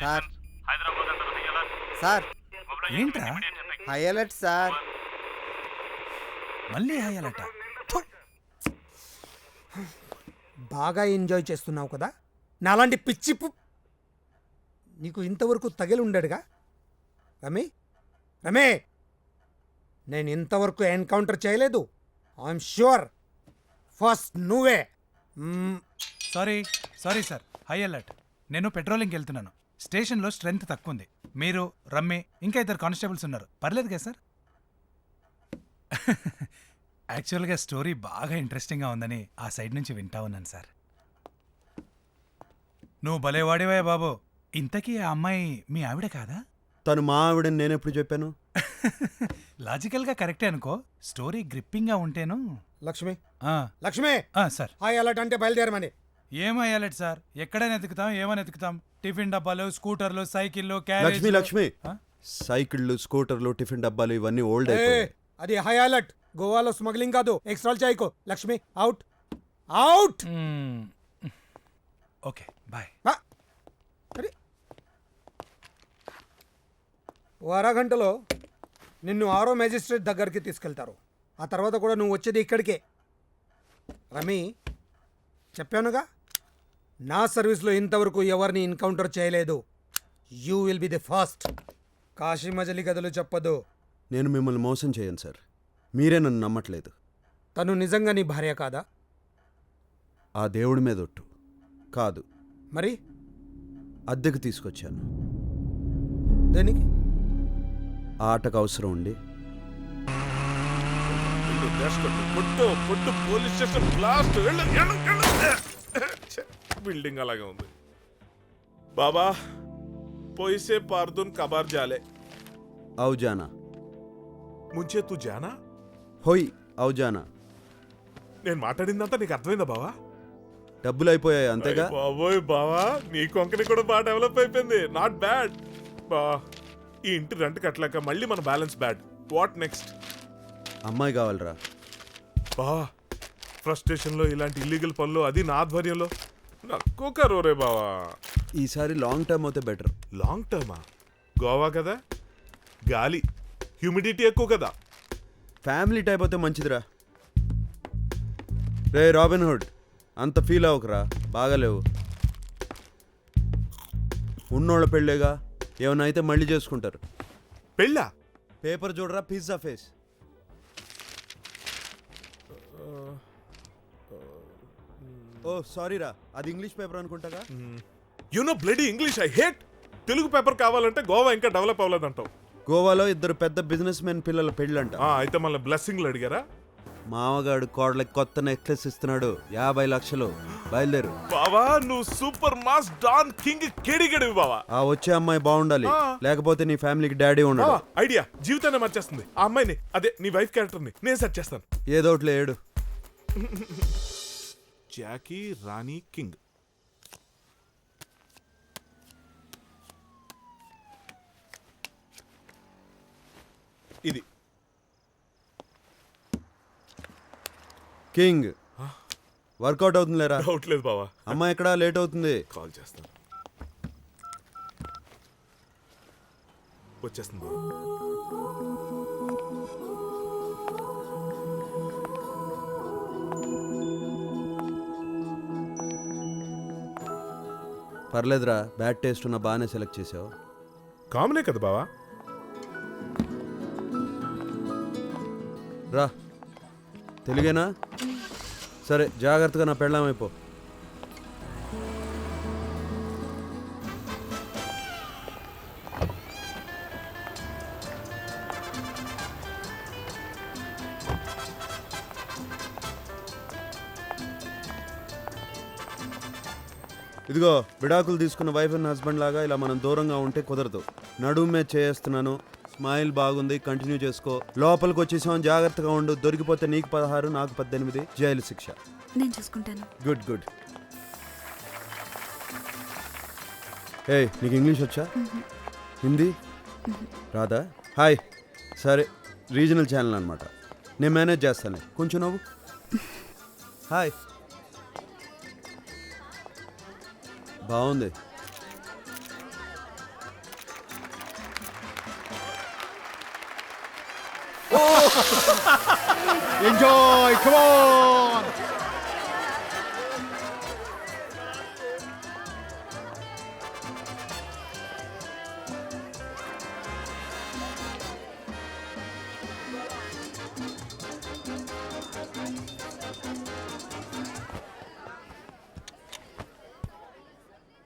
Sir sir ఏంట్రా high alert sir. మళ్ళీ హాయాలట. బాగా ఎంజాయ్ చేస్తున్నావు కదా, నాలాంటి పిచ్చి నీకు ఇంతవరకు తగిలి ఉండడుగా. రమే రమే, నేను ఇంతవరకు ఎన్కౌంటర్ చేయలేదు. ఐఎమ్ ష్యూర్ ఫస్ట్ నువ్వే. Sorry sir, high alert. నేను పెట్రోలింగ్కి వెళ్తున్నాను. స్టేషన్లో స్ట్రెంత్ తక్కువ ఉంది. మీరు, రమ్మే, ఇంకా ఇద్దరు కానిస్టేబుల్స్ ఉన్నారు. పర్లేదు కదా సార్? యాక్చువల్గా స్టోరీ బాగా ఇంట్రెస్టింగ్గా ఉందని ఆ సైడ్ నుంచి వింటా ఉన్నాను సార్. నువ్వు భలే వాడివా బాబు. ఇంతకీ ఆ అమ్మాయి మీ ఆవిడ కాదా? తను మా ఆవిడని నేనెప్పుడు చెప్పాను? లాజికల్గా కరెక్టే అనుకో. స్టోరీ గ్రిప్పింగ్గా ఉంటేను. లక్ష్మి ఆ, లక్ష్మి, సార్. హాయ్ అలర్ట్ అంటే బయలుదేరమని. ఏమయ్యాలట్ సార్, ఎక్కడైనా ఎతుకుతాం, ఏమని ఎతుకుతాం? టిఫిన్ డబ్బాలు, స్కూటర్లు, సైకిళ్ళు, లక్ష్మి లక్ష్మి, ఆ? సైకిళ్ళు, స్కూటర్లు, టిఫిన్ డబ్బాలు ఇవన్నీ ఓల్డ్ అయిపోయాయి. అది హై అలర్ట్. గోవాలో స్మగ్లింగ్ కాదు, ఎక్స్ట్రాల్ చేయకు. Lakshmi out out. Okay bye. అరే, ఓ అరగంటలో నిన్ను 6వ మేజిస్ట్రేట్ దగ్గరికి తీసుకెళ్తారు. ఆ తర్వాత కూడా నువ్వు వచ్చేది ఇక్కడికే. రమి, చెప్పానుగా, నా సర్వీస్లో ఇంతవరకు ఎవరిని ఎన్కౌంటర్ చేయలేదు. You will be the first. Kashi Majili Kathalu చెప్పదు. నేను మిమ్మల్ని మోసం చేయను సార్. మీరే నన్ను నమ్మట్లేదు. తను నిజంగా నీ భార్య కాదా? ఆ దేవుడి మీద ఒట్టు. కాదు. మరి అద్దెకు తీసుకొచ్చాను. దేనికి? ఆటకు అవసరం ఉండి. Police station blast. బిల్డింగ్ అలాగే ఉంది. బాబా పోయిసే పార్దున్ కబార్ జాలే. ఔ జానా. ముంచే తూ జానా. హోయ్ ఔ జానా. నేను మాట్లాడిందంతా నీకు అర్థమైందా బావా? డబ్బులు అయిపోయాయి అంతేగా. బాబోయ్ బావా, నీ కొంకని కూడా బాగా డెవలప్ అయిపోయింది. నాట్ బ్యాడ్ బా. ఈ ఇంటి రెంట్ కట్టలేక మళ్ళీ మన బ్యాలెన్స్ బ్యాడ్. What next? అమ్మాయి కావాలరా. బా ఫ్రస్ట్రేషన్ లో ఇలాంటి ఇల్లీగల్ పనులు, అది నా ఆధ్వర్యంలో నక్కో కరోరే బావా. ఈసారి లాంగ్ టర్మ్ అయితే బెటర్. లాంగ్ టర్మా? గోవా కదా, గాలి, హ్యూమిడిటీ ఎక్కువ కదా. ఫ్యామిలీ టైప్ అయితే మంచిదిరా. రే రాబిన్ హుడ్, అంత ఫీల్ అవ్వకురా. బాగాలేవు. ఉన్నోళ్ళ పెళ్ళేగా, ఏమైనా అయితే మళ్ళీ చేసుకుంటారు. పెళ్ళా? పేపర్ చూడరా, పిజ్జా ఫేస్. ఓ సారీరా, అది ఇంగ్లీష్ పేపర్ అనుకుంటాగా. You know bloody English I hate. Telugu paper కావాలంటే గోవా ఇంకా డెవలప్ అవ్వలేదంటావు. గోవాలో ఇద్దరు పెద్ద బిజినెస్ మెన్ పిల్లల పెళ్ళంట. అయితే మళ్ళీ బ్లెస్సింగ్లు అడిగారా? మామగాడు కోడలకి కొత్త నెక్లెస్ ఇస్తున్నాడు, 50 లక్షలు. బయలుదేరు బావా, నువ్వు సూపర్ మాస్ డాన్ కింగ్ కేడిగడివి బావా. ఆ వచ్చే అమ్మాయి బాగుండాలి, లేకపోతే నీ ఫ్యామిలీకి డాడీ ఉండడు. ఐడియా జీవితాన్ని మార్చేస్తుంది. ఆ అమ్మాయిని, అదే నీ వైఫ్ క్యారెక్టర్ని నేను సెట్ చేస్తాను. ఏదోట్లే ఏడు. జాకీ రాణి కింగ్. ఇది కింగ్ వర్కౌట్ అవుతుంది లేరా? డౌట్ లేదు బావా. అమ్మాయి ఎక్కడా? లేట్ అవుతుంది. కాల్ చేస్తాను. వచ్చేస్తుంది బావా. పర్లేదురా, బ్యాడ్ టేస్ట్ ఉన్న బాగానే సెలెక్ట్ చేసావు. కామనే కదా బావా. రా, తెలుగేనా? సరే, జాగ్రత్తగా నా పెళ్ళామైపో. ఇదిగో, విడాకులు తీసుకున్న వైఫ్ అండ్ హస్బెండ్ లాగా ఇలా మనం దూరంగా ఉంటే కుదరదు. నడుము మీద చేస్తున్నాను. స్మైల్ బాగుంది, కంటిన్యూ చేసుకో. లోపలికి వచ్చేసాం, జాగ్రత్తగా ఉండు. దొరికిపోతే నీకు 16, నాకు 18 జైలు శిక్ష. నేను చూసుకుంటాను. Good good. ఏయ్, నీకు ఇంగ్లీష్ వచ్చా? హిందీ రాదా? హాయ్. సరే, రీజనల్ ఛానల్ అనమాట. నేను మేనేజ్ చేస్తాను. కొంచెం నవ్వు. హాయ్. బాగుంది. Enjoy, come on!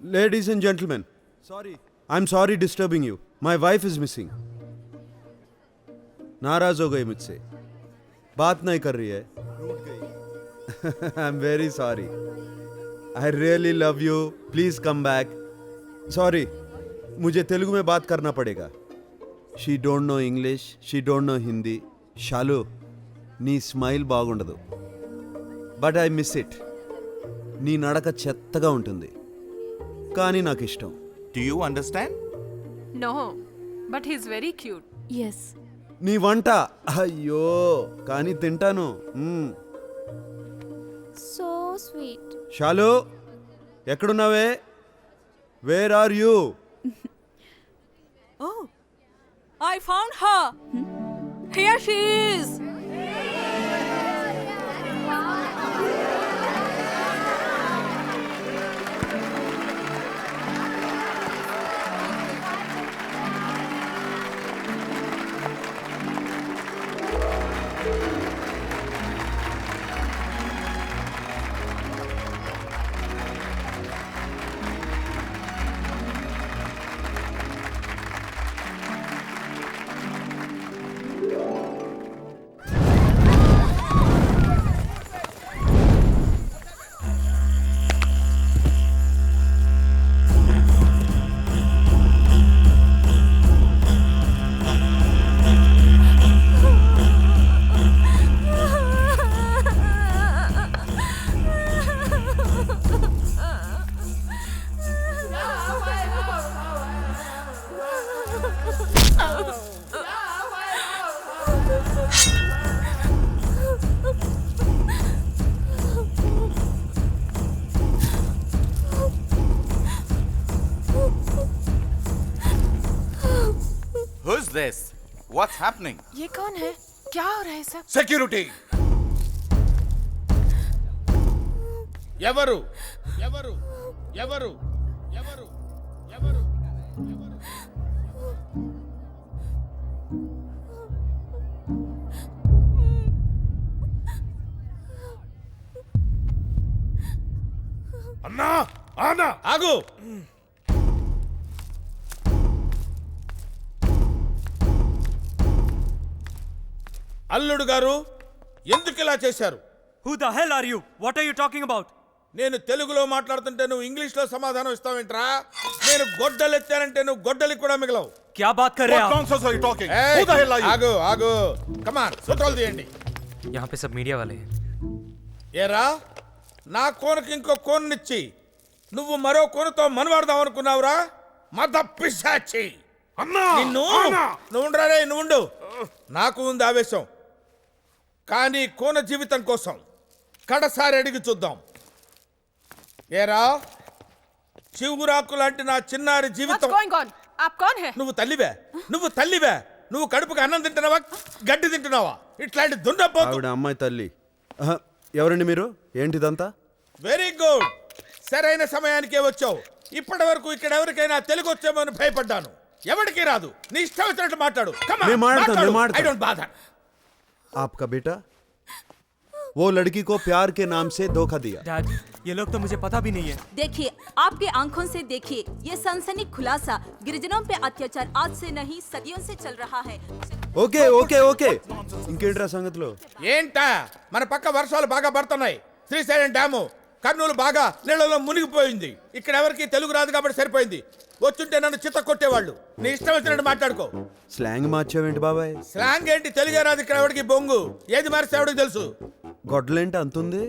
Ladies and gentlemen, I'm sorry disturbing you. My wife is missing. नाराज हो गई मुझसे, बात नहीं कर रही है, रूठ गई. I'm very sorry. I really love you. Please come back. Sorry, मुझे तेलुगु में बात करना पड़ेगा. She don't know English. She don't know Hindi. Shalu, నీ స్మైల్ బాగుండదు. But I miss it. నీ నడక చెత్తగా ఉంటుంది. కానీ నాకు ఇష్టం. Do you understand? No, but he's very cute. Yes. నీ వంట అయ్యో కానీ తింటాను. So sweet. షాలు ఎక్కడున్నావే? Where are you? Oh, I found her. Here she is. Who's this? What's happening? ये कौन है? क्या हो रहा है सब? Security! ఎవరు ఎవరు ఎవరు ఎవరు ఎవరు ఎవరు అన్నా ఆనా ఆగు. అల్లుడు గారు ఎందుకు ఇలా చేశారు? Who the hell are you? What are you talking about? నేను తెలుగులో మాట్లాడుతుంటే నువ్వు ఇంగ్లీష్లో సమాధానం ఇస్తావేంట్రా? నేను గొడ్డలు ఎత్తానంటే నువ్వు గొడ్డలికి కూడా మిగలవు. क्या बात कर रहे हैं What आप? nonsense are you talking? ఏయ్, Who the hell are you? ఆగు ఆగు కమాన్ ఫోటోలు తీయండి. यहाँ पे सब मीडिया वाले हैं. ఏరా నా కోనకి ఇంకో కోన్నిచ్చి నువ్వు మరో కోనతో మనవాడదాం అనుకున్నావురా? మద పిశాచి అన్నా నిన్ను నువ్వు ఉండరా రే, నువ్వు ఉండు. నాకు ఉంది ఆవేశం, కానీ కోన జీవితం కోసం కడసారి అడిగి చూద్దాం. ఏరా చివురాకు లాంటి నా చిన్నారి What's జీవితం. going on? आप कौन है? నువ్వు తల్లివే, నువ్వు తల్లివే. నువ్వు కడుపుకి అన్నం తింటున్నావా గడ్డి తింటున్నావా? ఇట్లాంటి దున్నపోతు. ఆవిడ అమ్మాయి తల్లి. ఆహా, ఎవరండి మీరు? ఏంటిదంతా? వెరీ గుడ్, సరైన సమయానికే వచ్చావు. ఇప్పటి వరకు ఇక్కడ ఎవరికైనా తెలుగు వచ్చేమో అని భయపడ్డాను. ఎవరికి రాదు, నీ ఇష్టం వచ్చినట్టు మాట్లాడు. నేను మాట్లాడతాను. I don't bother. आपका बेटा वो लड़की को प्यार के नाम से धोखा दिया. Dad, ये लोग तो मुझे पता भी नहीं है. देखिए, आपके आंखों से देखिए, ये सनसनी खुलासा गिरिजनों पे अत्याचार आज से नहीं सदियों से चल रहा है. ఓకే ఓకే ఓకే ఇంకేంట్రా సంగతులు? ఏంటా మన పక్క వర్షాలు బాగా పడుతున్నాయి. శ్రీశైలం డ్యాము కర్నూలు బాగా నీళ్ళలో మునిగిపోయింది. ఇక్కడ ఎవరికి తెలుగు రాదు కాబట్టి సరిపోయింది. వచ్చుంటే నన్ను చిత్త కొట్టేవాళ్ళు. నీ ఇష్టం వచ్చినట్టు మాట్లాడుకో. స్లాంగ్ మార్చావేంటి బాబాయ్? స్లాంగ్ ఏంటి? తెలుగే రాదు ఇక్కడ ఎవరికి బొంగు. ఏది మారిస్తే ఎవడికి తెలుసు. గొడ్డలేంటి అంతుంది?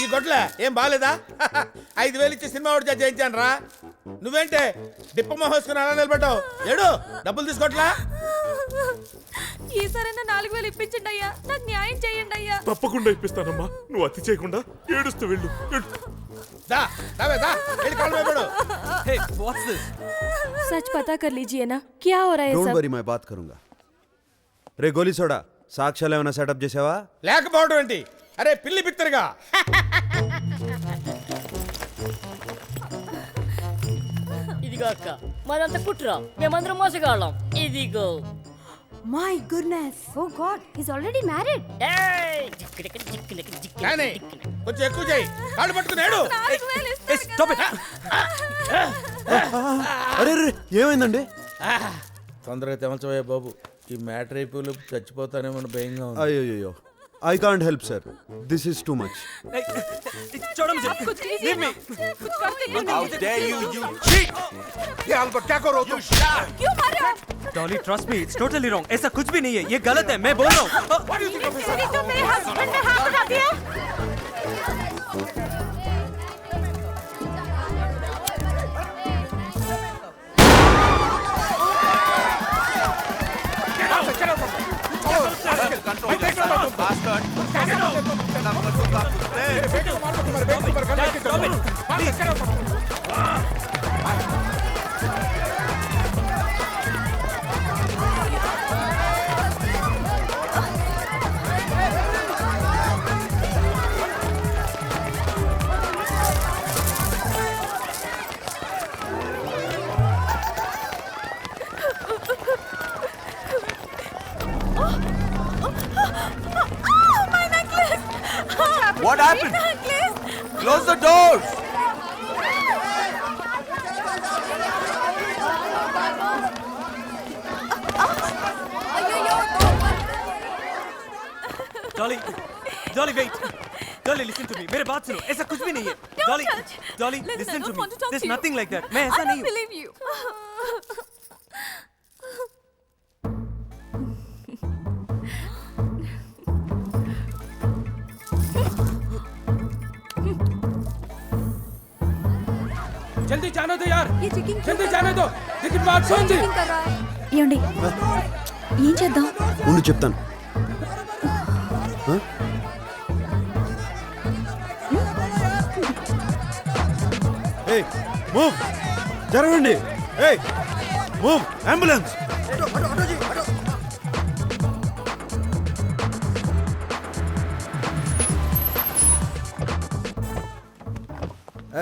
ఈ గొడ్ల ఏం బాలేదా? 5,000 ఇచ్చి సినిమా ఒకటి చేయించాను రా. నువ్వేంటే డిప్ప మోహేసుకుని అలా నిలబడ్డావు? ఏడు డబ్బులు తీసుకోవట్లా? ఈసారైనా 4,000 ఇప్పించండి అయ్యా, నాకు న్యాయం చేయండి అయ్యా. తప్పకుండా ఇప్పిస్తానమ్మా. నువ్వు అతి చేయకుండా ఏడుస్తూ వెళ్ళు. దా దావే దా వెళ్ళి కాళ్ళు మీద పడు. Hey, what's this? सच पता कर लीजिए ना, क्या हो रहा है डोंट सब? वरी, मैं बात करूंगा. रे गोली सोडा, సాక్ష్యాలు ఏమైనా సెటప్ చేసావా? లేకపోవడం ఏంటి? అరే పిల్లి బిత్తరుగా, ఇదిగో అక్క, మాదంతా కుట్రా, మేమందరం మోసగాళ్ళం. ఇదిగో. My goodness. Oh God, he's already married. ఏయ్! కానీ కొంచెం ఎక్కువ చేయి, కాళ్ళు పట్టుకున్నాడు. Stop it! అరే రే, ఏమైందండి? తొందరగా తెమల్చవయ్యా బాబు, ఈ మ్యాటర్ అయిపోయి చచ్చిపోతానేమో భయంగా ఉంది. అయ్యో I can't help sir, this is too much. छोड़ो मुझे! कुछ कीजिए Leave me! ना। कुछ करते क्यों How नहीं? dare you, you cheat! You shot! क्यों मार रहे हो? Dolly, trust me, it's totally wrong. ऐसा कुछ भी नहीं है. ये गलत है. मैं बोल रहा हूँ. तेरी तो मेरे हस्बैंड ने हाथ उठा दिया। Control yourself, bastard! Oh, my necklace! What happened? Necklace! Close the doors! Dolly, Dolly, wait. Dolly, listen to me. मेरे बात सुनो. ऐसा कुछ भी नहीं है. Dolly, Dolly, listen to me. There's nothing like that. मैं ऐसा I नहीं don't हूँ. believe you. జల్దీ జానో దో యార్, ये चेकिंग జల్దీ జానో దో, టికెట్ బాక్స్ ఉంది. कर रहा है. ఏమండి ఏం చేద్దాం? ఉండు చెప్తాను. ఏయ్ మూవ్, జరగండి. ఏయ్ మూవ్, అంబులెన్స్.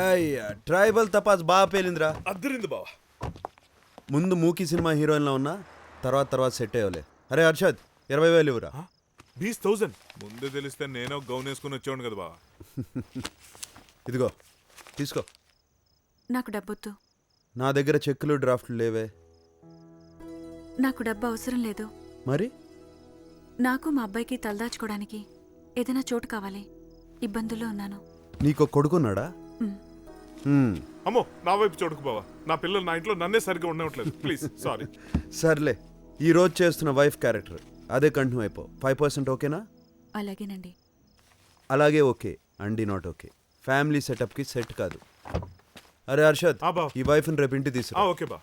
అయ్యా, ట్రైబల్ తపాస్ బాగా పేలిందిరా. అద్దరింది బావ. ముందు మూకీ సినిమా హీరోయిన్లో ఉన్నా, తర్వాత సెట్ అయ్యలే. అరే హర్షద్, 20,000 ఇవ్వరా. 20,000 ముందే తెలిస్తే నేను గౌన్ వేసుకుని వచ్చేవాడు కదా బావ. ఇదిగో తీసుకో. నాకు డబ్బొద్దు. నా దగ్గర చెక్కులు డ్రాఫ్ట్లు లేవే. నాకు డబ్బు అవసరం లేదు. మరి నాకు మా అబ్బాయికి తలదాచుకోవడానికి ఏదైనా చోటు కావాలి. ఇబ్బందుల్లో ఉన్నాను. నీకో కొడుకున్నాడా? అమ్మో, నా వైపు చూడకు బావ. నా పిల్లలు నా ఇంట్లో నన్నే సరిగ్గా ఉండట్లేదు. Please sorry. సర్లే, ఈ రోజు చేస్తున్న వైఫ్ క్యారెక్టర్ అదే కంటిన్యూ అయిపో. 5% ఓకేనా? అలాగేనండి. అలాగే ఓకే అండి, నాట్ ఓకే. ఫ్యామిలీ సెటప్కి సెట్ కాదు. అరే హర్షద్, ఆ బావ. ఈ వైఫ్ని రేపు ఇంటికి తీసుకురా. ఓకే బా.